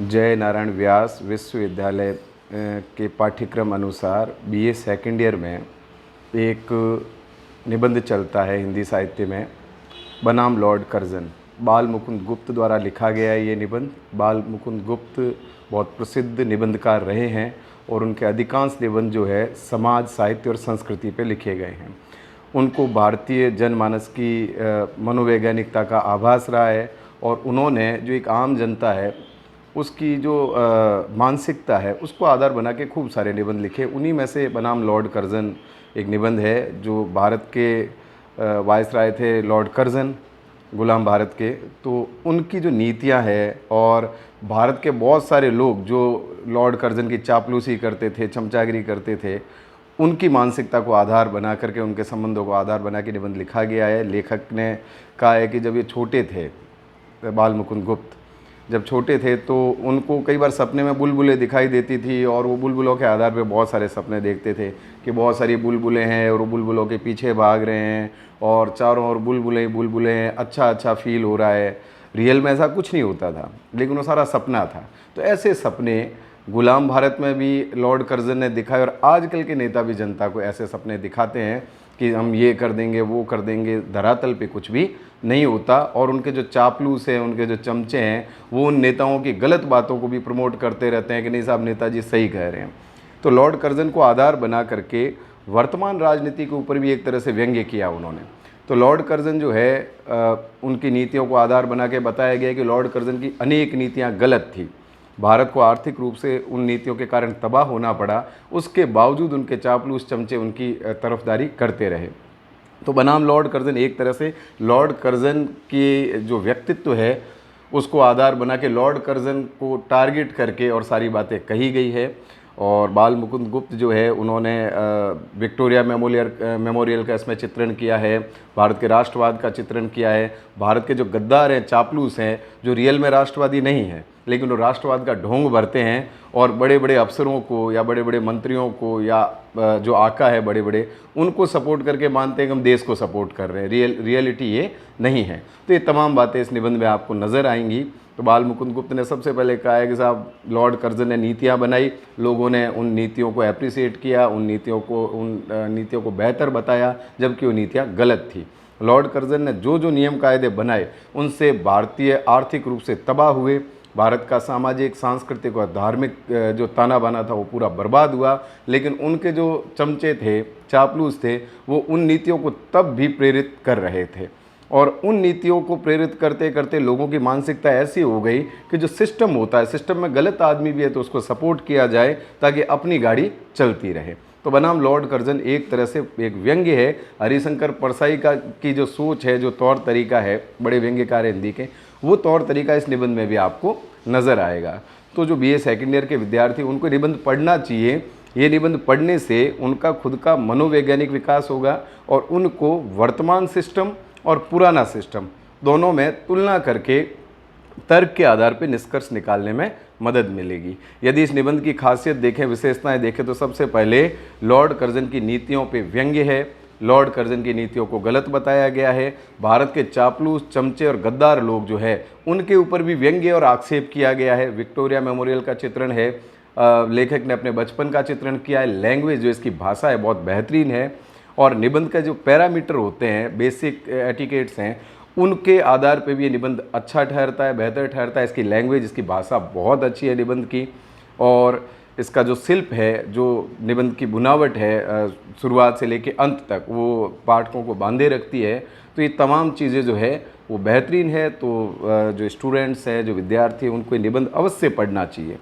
जय नारायण व्यास विश्वविद्यालय के पाठ्यक्रम अनुसार बीए सेकेंड ईयर में एक निबंध चलता है हिंदी साहित्य में बनाम लॉर्ड कर्जन। बाल मुकुंद गुप्त द्वारा लिखा गया है ये निबंध। बाल मुकुंद गुप्त बहुत प्रसिद्ध निबंधकार रहे हैं और उनके अधिकांश निबंध जो है समाज, साहित्य और संस्कृति पे लिखे गए हैं। उनको भारतीय जनमानस की मनोवैज्ञानिकता का आभास रहा है और उन्होंने जो एक आम जनता है उसकी जो मानसिकता है उसको आधार बना के खूब सारे निबंध लिखे। उन्हीं में से बनाम लॉर्ड कर्जन एक निबंध है जो भारत के वायसराय थे लॉर्ड कर्जन, गुलाम भारत के। तो उनकी जो नीतियां हैं और भारत के बहुत सारे लोग जो लॉर्ड कर्जन की चापलूसी करते थे, चमचागिरी करते थे, उनकी मानसिकता को आधार बना करके, उनके संबंधों को आधार बना के निबंध लिखा गया है। लेखक ने कहा है कि जब ये छोटे थे, बाल मुकुंद गुप्त जब छोटे थे तो उनको कई बार सपने में बुलबुलें दिखाई देती थी और वो बुलबुलों के आधार पे बहुत सारे सपने देखते थे कि बहुत सारी बुलबुलें हैं और वो बुलबुलों के पीछे भाग रहे हैं और चारों ओर बुलबुलें बुलबुलें हैं, अच्छा अच्छा फील हो रहा है। रियल में ऐसा कुछ नहीं होता था, लेकिन वो सारा सपना था। तो ऐसे सपने गुलाम भारत में भी लॉर्ड कर्जन ने दिखाए और आजकल के नेता भी जनता को ऐसे सपने दिखाते हैं कि हम ये कर देंगे, वो कर देंगे। धरातल पे कुछ भी नहीं होता और उनके जो चापलूस हैं, उनके जो चमचे हैं, वो उन नेताओं की गलत बातों को भी प्रमोट करते रहते हैं कि नहीं साहब, नेताजी सही कह रहे हैं। तो लॉर्ड कर्जन को आधार बना करके वर्तमान राजनीति के ऊपर भी एक तरह से व्यंग्य किया उन्होंने। तो लॉर्ड कर्जन जो है उनकी नीतियों को आधार बना के बताया गया कि लॉर्ड कर्जन की अनेक नीतियाँ गलत थी। भारत को आर्थिक रूप से उन नीतियों के कारण तबाह होना पड़ा, उसके बावजूद उनके चापलूस चमचे उनकी तरफदारी करते रहे। तो बनाम लॉर्ड कर्जन एक तरह से लॉर्ड कर्जन की जो व्यक्तित्व है उसको आधार बना के लॉर्ड कर्जन को टारगेट करके और सारी बातें कही गई है। और बाल मुकुंद गुप्त जो है उन्होंने विक्टोरिया मेमोरियल का इसमें चित्रण किया है, भारत के राष्ट्रवाद का चित्रण किया है। भारत के जो गद्दार हैं, चापलूस हैं, जो रियल में राष्ट्रवादी नहीं हैं लेकिन वो राष्ट्रवाद का ढोंग भरते हैं और बड़े बड़े अफसरों को या बड़े बड़े मंत्रियों को या जो आका है बड़े बड़े, उनको सपोर्ट करके मानते हैं कि हम देश को सपोर्ट कर रहे हैं। रियलिटी ये नहीं है। तो ये तमाम बातें इस निबंध में आपको नज़र आएंगी। तो बाल मुकुंद गुप्त ने सबसे पहले कहा है कि साहब लॉर्ड कर्जन ने नीतियाँ बनाई, लोगों ने उन नीतियों को अप्रिसिएट किया, उन नीतियों को बेहतर बताया, जबकि वो नीतियाँ गलत थी। लॉर्ड कर्जन ने जो जो नियम कायदे बनाए उनसे भारतीय आर्थिक रूप से तबाह हुए, भारत का सामाजिक, सांस्कृतिक और धार्मिक जो ताना बाना था वो पूरा बर्बाद हुआ। लेकिन उनके जो चमचे थे, चापलूस थे, वो उन नीतियों को तब भी प्रेरित कर रहे थे और उन नीतियों को प्रेरित करते करते लोगों की मानसिकता ऐसी हो गई कि जो सिस्टम होता है, सिस्टम में गलत आदमी भी है तो उसको सपोर्ट किया जाए ताकि अपनी गाड़ी चलती रहे। तो बनाम लॉर्ड कर्जन एक तरह से एक व्यंग्य है। हरिशंकर परसाई की जो सोच है, जो तौर तरीका है, बड़े व्यंग्यकार हिंदी के, वो तौर तरीका इस निबंध में भी आपको नज़र आएगा। तो जो बीए सेकेंड ईयर के विद्यार्थी, उनको निबंध पढ़ना चाहिए। ये निबंध पढ़ने से उनका खुद का मनोवैज्ञानिक विकास होगा और उनको वर्तमान सिस्टम और पुराना सिस्टम दोनों में तुलना करके तर्क के आधार पर निष्कर्ष निकालने में मदद मिलेगी। यदि इस निबंध की खासियत देखें, विशेषताएं देखें, तो सबसे पहले लॉर्ड कर्जन की नीतियों पे व्यंग्य है। लॉर्ड कर्जन की नीतियों को गलत बताया गया है। भारत के चापलूस, चमचे और गद्दार लोग जो है उनके ऊपर भी व्यंग्य और आक्षेप किया गया है। विक्टोरिया मेमोरियल का चित्रण है, लेखक ने अपने बचपन का चित्रण किया है। लैंग्वेज जो इसकी भाषा है बहुत बेहतरीन है और निबंध का जो पैरामीटर होते हैं, बेसिक एटिकेट्स हैं, उनके आधार पे भी ये निबंध अच्छा ठहरता है, बेहतर ठहरता है। इसकी लैंग्वेज, इसकी भाषा बहुत अच्छी है निबंध की और इसका जो शिल्प है, जो निबंध की बुनावट है, शुरुआत से लेकर अंत तक वो पाठकों को बांधे रखती है। तो ये तमाम चीज़ें जो है वो बेहतरीन है। तो जो स्टूडेंट्स हैं, जो विद्यार्थी हैं, उनको ये निबंध अवश्य पढ़ना चाहिए।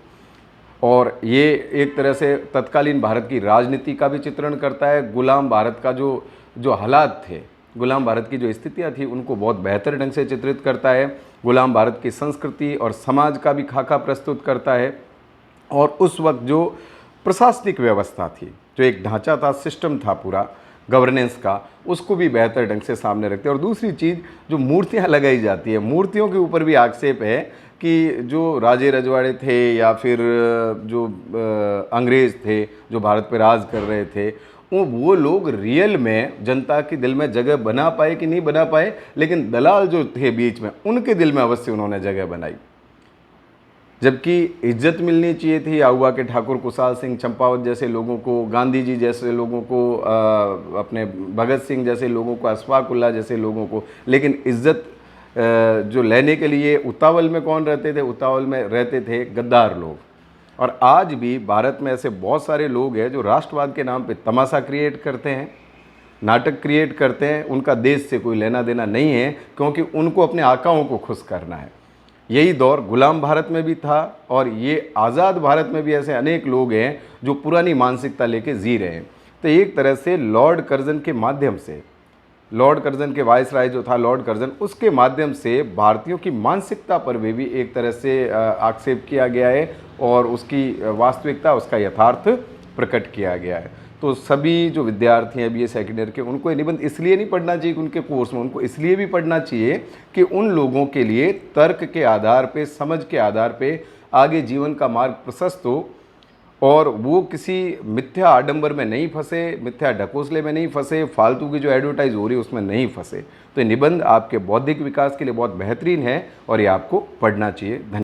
और ये एक तरह से तत्कालीन भारत की राजनीति का भी चित्रण करता है। गुलाम भारत का जो हालात थे, गुलाम भारत की जो स्थितियाँ थी, उनको बहुत बेहतर ढंग से चित्रित करता है। गुलाम भारत की संस्कृति और समाज का भी खाका प्रस्तुत करता है और उस वक्त जो प्रशासनिक व्यवस्था थी, जो एक ढांचा था, सिस्टम था पूरा गवर्नेंस का, उसको भी बेहतर ढंग से सामने रखते हैं। और दूसरी चीज़, जो मूर्तियाँ लगाई जाती है, मूर्तियों के ऊपर भी आक्षेप है कि जो राजे रजवाड़े थे या फिर जो अंग्रेज़ थे जो भारत पर राज कर रहे थे, वो लोग रियल में जनता के दिल में जगह बना पाए कि नहीं बना पाए, लेकिन दलाल जो थे बीच में, उनके दिल में अवश्य उन्होंने जगह बनाई। जबकि इज्जत मिलनी चाहिए थी आउवा के ठाकुर कुशाल सिंह चंपावत जैसे लोगों को, गांधी जी जैसे लोगों को, अपने भगत सिंह जैसे लोगों को, अशफाक उल्लाह जैसे लोगों को। लेकिन इज्जत जो लेने के लिए उतावल में कौन रहते थे? उतावल में रहते थे गद्दार लोग। और आज भी भारत में ऐसे बहुत सारे लोग हैं जो राष्ट्रवाद के नाम पे तमाशा क्रिएट करते हैं, नाटक क्रिएट करते हैं। उनका देश से कोई लेना देना नहीं है, क्योंकि उनको अपने आकाओं को खुश करना है। यही दौर गुलाम भारत में भी था, और ये आज़ाद भारत में भी ऐसे अनेक लोग हैं जो पुरानी मानसिकता लेके जी रहे हैं। तो एक तरह से लॉर्ड कर्जन के माध्यम से, लॉर्ड कर्जन के वायसराय जो था लॉर्ड कर्जन, उसके माध्यम से भारतीयों की मानसिकता पर भी एक तरह से आक्षेप किया गया है, और उसकी वास्तविकता, उसका यथार्थ प्रकट किया गया है। तो सभी जो विद्यार्थी हैं BA सेकेंड ईयर के, उनको ये निबंध इसलिए नहीं पढ़ना चाहिए कि उनके कोर्स में, उनको इसलिए भी पढ़ना चाहिए कि उन लोगों के लिए तर्क के आधार पे, समझ के आधार पे आगे जीवन का मार्ग प्रशस्त हो, और वो किसी मिथ्या आडंबर में नहीं फंसे, मिथ्या ढकोसले में नहीं फंसे, फालतू की जो एडवर्टाइज हो रही है उसमें नहीं फंसे। तो ये निबंध आपके बौद्धिक विकास के लिए बहुत बेहतरीन है, और ये आपको पढ़ना चाहिए। धन्यवाद।